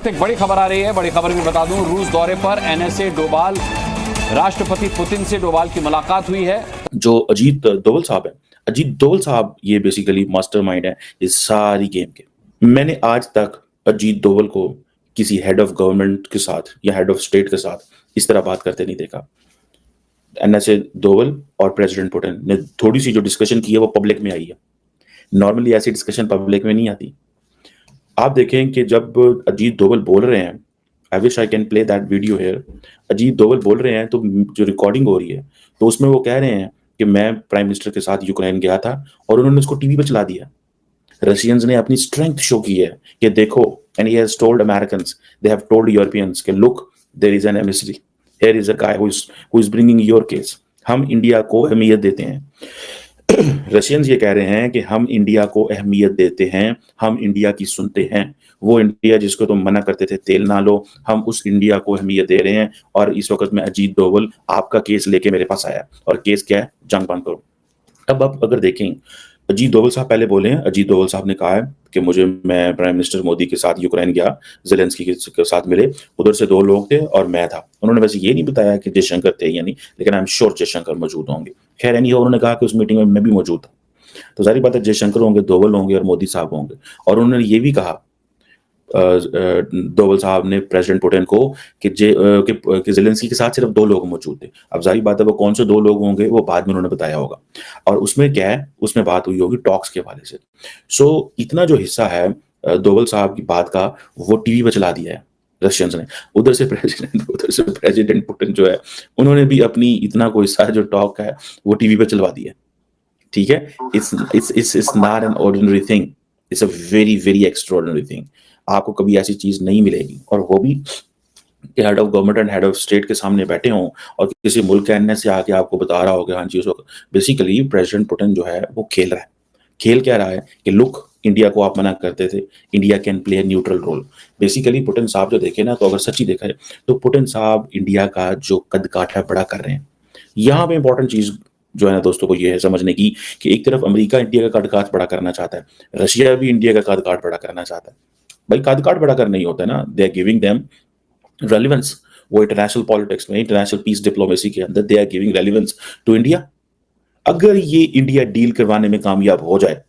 एक बड़ी खबर आ रही है, बड़ी खबर भी बता दूं। रूस दौरे पर एनएसए डोभाल, राष्ट्रपति पुतिन से डोभाल की मुलाकात हुई है। जो अजीत डोभाल साहब है, अजीत डोभाल साहब ये बेसिकली मास्टरमाइंड है इस सारी गेम के। मैंने आज तक अजीत डोभाल को किसी हेड ऑफ गवर्नमेंट के साथ या हेड ऑफ स्टेट के साथ इस तरह बात करते नहीं देखा। एनएसए डोभाल और प्रेसिडेंट पुतिन ने थोड़ी सी जो डिस्कशन की है वो पब्लिक में आई है। नॉर्मली ऐसी डिस्कशन पब्लिक में नहीं आती। आप देखें कि जब अजीत डोभाल बोल रहे हैं, I wish I can play that video here. Ajit Doval बोल रहे हैं तो जो रिकॉर्डिंग हो रही है तो उसमें वो कह रहे हैं कि मैं प्राइम मिनिस्टर के साथ यूक्रेन गया था और उन्होंने उसको टीवी पे चला दिया। रशियंस ने अपनी स्ट्रेंथ शो की है कि देखो, and he has told Americans, they have told Europeans कि look, there is an emissary, here is a guy who is bringing your case. हम इंडिया को अहमियत देते हैं। रशियंस ये कह रहे हैं कि हम इंडिया को अहमियत देते हैं, हम इंडिया की सुनते हैं। वो इंडिया जिसको तुम मना करते थे तेल ना लो, हम उस इंडिया को अहमियत दे रहे हैं। और इस वक्त में अजीत डोभाल आपका केस लेके मेरे पास आया, और केस क्या है? जंग बंद करो। अब आप अगर देखें, अजीत डोभाल साहब पहले बोले हैं, अजीत डोभाल साहब ने कहा है कि मैं प्राइम मिनिस्टर मोदी के साथ यूक्रेन गया, जेलेंस्की के साथ मिले, उधर से 2 लोग थे और मैं था। उन्होंने वैसे ये नहीं बताया कि जयशंकर थे या नहीं, लेकिन आई एम श्योर जयशंकर मौजूद होंगे। खैर एनी, उन्होंने कहा कि उस मीटिंग में मैं भी मौजूद था। तो जाहिर बात है जयशंकर होंगे, डोभाल होंगे और मोदी साहब होंगे। और उन्होंने ये भी कहा डोभाल साहब ने प्रेसिडेंट पुतिन को कि जेलेंस्की के साथ सिर्फ 2 लोग मौजूद थे। अब जाहिर बात है वो कौन से 2 लोग होंगे वो बाद में उन्होंने बताया होगा। और उसमें क्या है, उसमें बात हुई होगी टॉक्स के हवाले से। सो इतना जो हिस्सा है डोभाल साहब की बात का, वो टीवी पर चला दिया है रशियंस ने। उधर से प्रेसिडेंट पुतिन जो है, उन्होंने भी अपनी इतना कोई हिस्सा जो टॉक है वो टीवी पर चलवा दिया। ठीक है, it's not an ordinary thing, it's a very very extraordinary thing. आपको कभी ऐसी चीज नहीं मिलेगी, और वो भी कि head of government and head of state के सामने बैठे हों और किसी मुल्क के एनएस से आके आपको बता रहा होगा हाँ जी उस वक्त। बेसिकली प्रेसिडेंट पुतिन जो है वो खेल रहा है। खेल क्या रहा है कि लुक, इंडिया को आप मना करते थे, India can play a neutral role. Basically Putin साहब जो देखे ना, तो अगर सच्ची देखा है तो पुतिन साहब इंडिया का जो कद काठा बड़ा कर रहे हैं। यहाँ पे इंपॉर्टेंट चीज जो है ना दोस्तों को ये है समझने की कि एक तरफ अमेरिका इंडिया का कद काठ बड़ा करना चाहता है, रशिया भी इंडिया का कद काठ बड़ा करना चाहता है। भाई कद काठ बड़ा करना ही होता है ना, they are giving them relevance. वो इंटरनेशनल पॉलिटिक्स में, इंटरनेशनल पीस डिप्लोमेसी के अंदर they are giving relevance to India. अगर ये इंडिया डील करवाने में कामयाब हो जाए,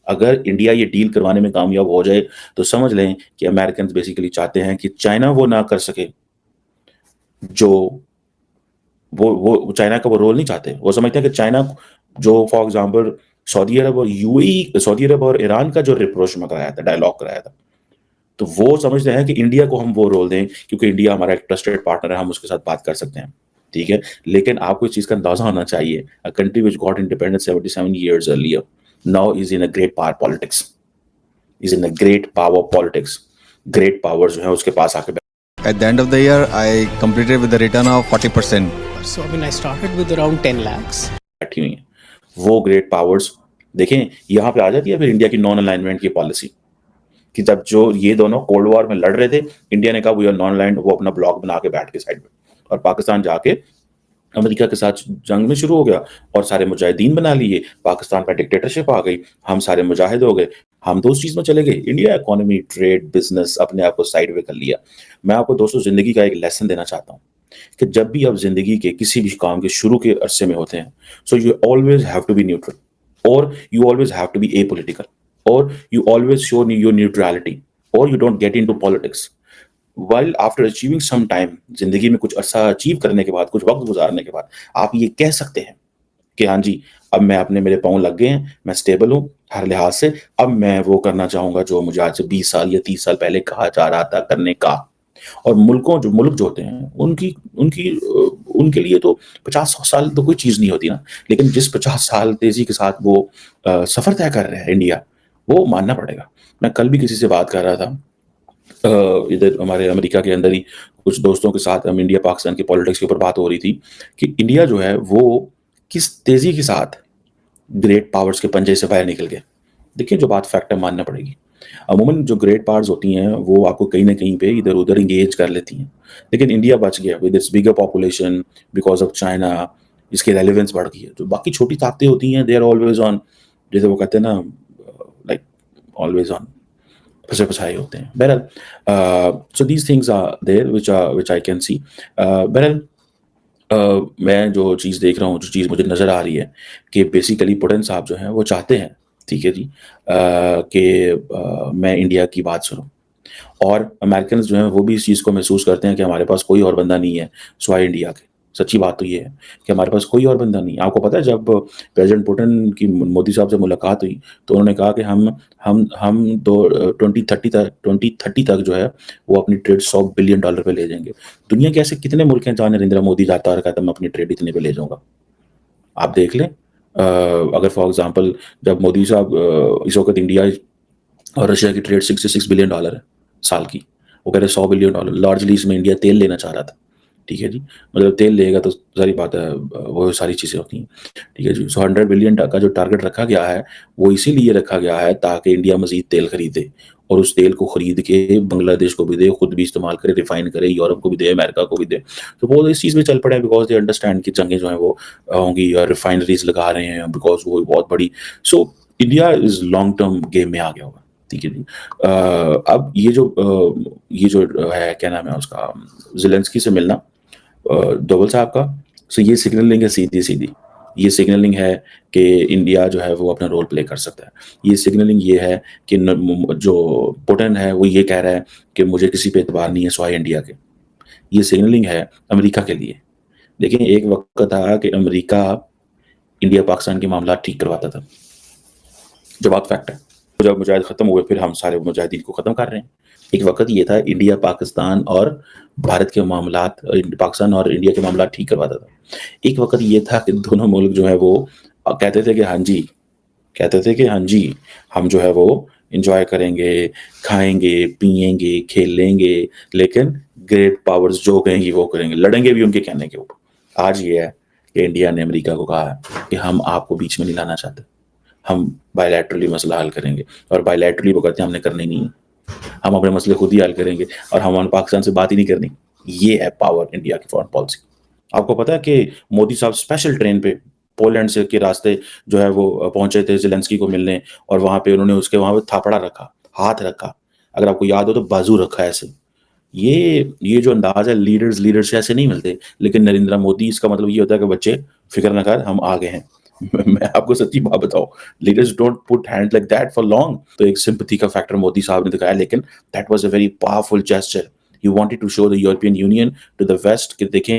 अगर इंडिया ये डील करवाने में कामयाब हो जाए, तो समझ लें कि अमेरिकन बेसिकली चाहते हैं कि चाइना वो ना कर सके जो वो चाइना का वो रोल नहीं चाहते। वो समझते हैं कि चाइना जो फॉर एग्जांपल सऊदी अरब और यूएई, सऊदी अरब और ईरान का जो रिप्रोच में कराया था, डायलॉग कराया था, तो वो समझते हैं कि इंडिया को हम वो रोल दें क्योंकि इंडिया हमारा एक ट्रस्टेड पार्टनर है, हम उसके साथ बात कर सकते हैं। ठीक है, लेकिन आपको इस चीज का अंदाजा होना चाहिए, a country which got independence 77 years earlier now is in a great power politics, is in a great power politics. Great power जो है उसके पास आके At the end of the year, I completed with a return of 40%. So I started with around 10 lakhs. बैठी हुई हैं वो great powers. देखें यहाँ पे आ जाती है फिर इंडिया की नॉन अलाइनमेंट की पॉलिसी, कि जब जो ये दोनों कोल्ड वॉर में लड़ रहे थे, इंडिया ने कहा वी आर नॉन अलाइंड, वो अपना ब्लॉक बना के बैठ के साइड में, और पाकिस्तान जाके अमेरिका के साथ जंग में शुरू हो गया और सारे मुजाहिदीन बना लिए, पाकिस्तान पर डिक्टेटरशिप आ गई, हम सारे मुजाहिद हो गए, हम तो उस चीज में चले गए। इंडिया इकोनॉमी, ट्रेड, बिजनेस अपने आप को साइड वे कर लिया। मैं आपको दोस्तों जिंदगी का एक लेसन देना चाहता हूँ कि जब भी आप जिंदगी के किसी भी काम के शुरू के अरसे में होते हैं, so you always have to be neutral, और you always have to be apolitical, और you always show your neutrality, or you don't get into politics. While after achieving some time, जिंदगी में कुछ अर्सा अचीव करने के बाद, कुछ वक्त गुजारने के बाद, आप ये कह सकते हैं कि हाँ जी अब मैं अपने, मेरे पाँव लग गए हैं, मैं स्टेबल हूँ हर लिहाज से, अब मैं वो करना चाहूंगा जो मुझे आज से 20 साल या 30 साल पहले कहा जा रहा था करने का। और मुल्क जो होते हैं उनकी उनकी उनके लिए तो 50-100 साल तो कोई चीज नहीं होती ना, लेकिन जिस 50 साल तेजी के साथ वो सफर तय कर रहे हैं इंडिया, वो मानना पड़ेगा। मैं कल भी किसी से बात कर रहा था, इधर हमारे अमेरिका के अंदर ही कुछ दोस्तों के साथ, हम इंडिया पाकिस्तान की पॉलिटिक्स के ऊपर बात हो रही थी कि इंडिया जो है वो किस तेजी के साथ ग्रेट पावर्स के पंजे से बाहर निकल गए। देखिए जो बात फैक्ट है, मानना पड़ेगी। अमूमन जो ग्रेट पावर्स होती हैं वो आपको कहीं ना कहीं पे इधर उधर इंगेज कर लेती हैं, लेकिन इंडिया बच गया with its bigger population because of China. इसकी रेलिवेंस बढ़ गई है। जो बाकी छोटी ताकतें होती हैं, दे आर ऑलवेज ऑन, जैसे वो कहते हैं ना, लाइक ऑलवेज ऑन फंसे फसाए होते हैं। बहरहाल so these things are there which I can see. बहरहाल मैं जो चीज़ देख रहा हूँ, जो चीज़ मुझे नज़र आ रही है कि बेसिकली पुतिन साहब जो हैं वो चाहते हैं, ठीक है जी, कि मैं इंडिया की बात सुनूँ। और अमेरिकन्स जो हैं वो भी इस चीज़ को महसूस करते हैं कि हमारे पास कोई और बंदा नहीं है सिवाय इंडिया के। सच्ची बात तो ये है कि हमारे पास कोई और बंदा नहीं है। आपको पता है जब प्रेज़िडेंट पुतिन की मोदी साहब से मुलाकात हुई तो उन्होंने कहा कि हम 2030 तक जो है वो अपनी ट्रेड $100 बिलियन पे ले जाएँगे। दुनिया के ऐसे कितने मुल्क हैं जहाँ नरेंद्र मोदी जाता और कहता मैं अपनी ट्रेड इतने पे ले जाऊँगा। आप देख लें, अगर फॉर एग्ज़ाम्पल जब मोदी साहब इस वक़्त इंडिया और रशिया की ट्रेड $66 बिलियन है साल की। वो कह रहे $100 बिलियन लार्जली इसमें इंडिया तेल लेना चाह रहा था। ठीक है जी, मतलब तेल लेगा तो ज़ाहिर बात है वो सारी चीज़ें होती हैं। ठीक है जी, सो 100 बिलियन का जो टारगेट रखा गया है वो इसीलिए रखा गया है ताकि इंडिया मज़ीद तेल खरीदे और उस तेल को खरीद के बांग्लादेश को भी दे, खुद भी इस्तेमाल करे, रिफाइन करे, यूरोप को भी दे, अमेरिका को भी दे। तो वो इस चीज़ में चल पड़े हैं बिकॉज़ दे अंडरस्टैंड कि जंगें जो हैं वो होंगी और रिफाइनरीज़ लगा रहे हैं बिकॉज़ वो बहुत बड़ी। So India is long term game में आ गया होगा। ठीक है जी। अब ये जो है क्या नाम है उसका, ज़ेलेंस्की से मिलना डोवल साहब का, सो ये सिग्नलिंग है सीधी-सीधी। ये सिग्नलिंग है कि इंडिया जो है वो अपना रोल प्ले कर सकता है। ये सिग्नलिंग ये है कि जो पुतिन है वो ये कह रहा है कि मुझे किसी पे एतबार नहीं है सिवाय इंडिया के। ये सिग्नलिंग है अमेरिका के लिए। देखिए एक वक़्त था कि अमेरिका इंडिया पाकिस्तान के मामला ठीक करवाता था। जो बात फैक्ट है। जब मुजाहिद ख़त्म हुए फिर हम सारे मुजाहिदीन को ख़त्म कर रहे हैं। एक वक़्त ये था इंडिया पाकिस्तान और भारत के मामलात, पाकिस्तान और इंडिया के मामलात ठीक करवाता था। एक वक़्त ये था कि दोनों मुल्क जो है वो कहते थे कि हाँ जी, हम जो है वो एन्जॉय करेंगे, खाएँगे, पिएँगे, खेलेंगे, लेकिन ग्रेट पावर्स जो कहेंगी वो करेंगे, लड़ेंगे भी उनके कहने के ऊपर। आज ये है कि इंडिया ने अमेरिका को कहा है कि हम आपको बीच में नहीं लाना चाहते। हम बायलैटरली मसला हल करेंगे और बायलैटरली वो कहते हैं हमने करना ही नहीं है। हम अपने मसले खुद ही हल करेंगे और हम पाकिस्तान से बात ही नहीं करनी। ये है पावर इंडिया की फॉरेन पॉलिसी। आपको पता है कि मोदी साहब स्पेशल ट्रेन पे पोलैंड से के रास्ते जो है वो पहुंचे थे ज़ेलेंस्की को मिलने और वहाँ पे उन्होंने उसके वहाँ पे थापड़ा रखा, हाथ रखा। अगर आपको याद हो तो बाजू रखा ऐसे। ये जो अंदाज़ है लीडर्स से ऐसे नहीं मिलते। लेकिन नरेंद्र मोदी इसका मतलब ये होता है कि बच्चे फ़िक्र ना कर, हम आ गए हैं। मैं आपको सच्ची बात बताऊं, leaders don't put hand like that for long. तो एक सिंपैथी का फैक्टर मोदी साहब ने दिखाया, लेकिन that was a very powerful gesture. He wanted to show the European Union to the west कि देखें